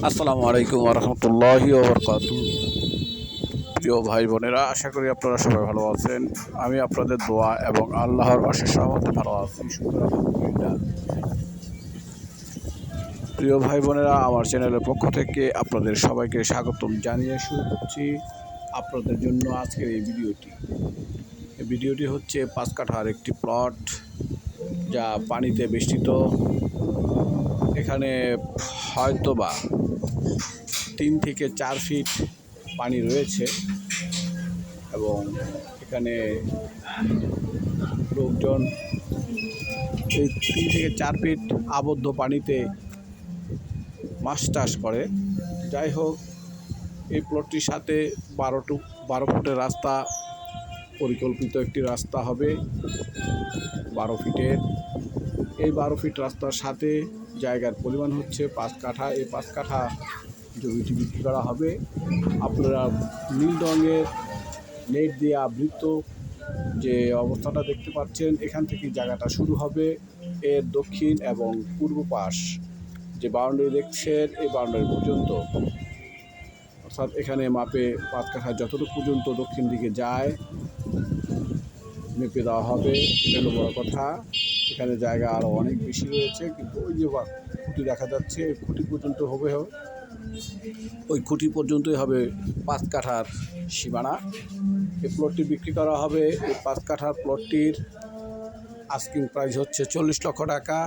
আসসালামু আলাইকুম ওয়া রাহমাতুল্লাহি ওয়া বারাকাতুহু। প্রিয় ভাই বোনেরা, আশা করি আপনারা সবাই ভালো আছেন। আমি আপনাদের দোয়া এবং আল্লাহর অশেষ রহমতে ভালো আছি। শুকর আলহামদুলিল্লাহ। প্রিয় ভাই বোনেরা, আমার চ্যানেলের পক্ষ থেকে আপনাদের সবাইকে স্বাগতম জানিয়ে শুরু করছি আপনাদের জন্য আজকের এই ভিডিওটি। এই ভিডিওটি হচ্ছে ৫ কাঠার একটি প্লট, যা পানিতে বেষ্টিত। এখানে হয়তোবা ৩ থেকে ৪ ফিট পানি রয়েছে এবং এখানে লোকজন এই ৩ থেকে ৪ ফিট আবদ্ধ পানিতে মাছ চাষ করে। যাই হোক, এই প্লটটির সাথে ১২ ফুটের রাস্তা, পরিকল্পিত একটি রাস্তা হবে ১২ ফিটের। এই ১২ ফিট রাস্তার সাথে জায়গার পরিমাণ হচ্ছে ৫ কাঠা। এই ৫ কাঠা জমিটি বিক্রি করা হবে। আপনারা নীল রঙের নেট দিয়ে আবৃত যে অবস্থাটা দেখতে পাচ্ছেন, এখান থেকে জায়গাটা শুরু হবে। এর দক্ষিণ এবং পূর্ব পাশ যে বাউন্ডারি দেখছেন, এই বাউন্ডারি পর্যন্ত, অর্থাৎ এখানে মাপে ৫ কাঠা যতটুকু পর্যন্ত দক্ষিণ দিকে যায় মেপে দেওয়া হবে। এটা হলো বড় কথা। এখানে জায়গা আরও অনেক বেশি রয়েছে, কিন্তু ওই যে খুঁটি দেখা যাচ্ছে, খুঁটি পর্যন্ত হবে, ওই খুঁটি পর্যন্তই হবে ৫ কাঠার সীমানা। এই প্লটটি বিক্রি করা হবে। এই ৫ কাঠার প্লটটির আস্কিং প্রাইস হচ্ছে ৪০ লক্ষ টাকা।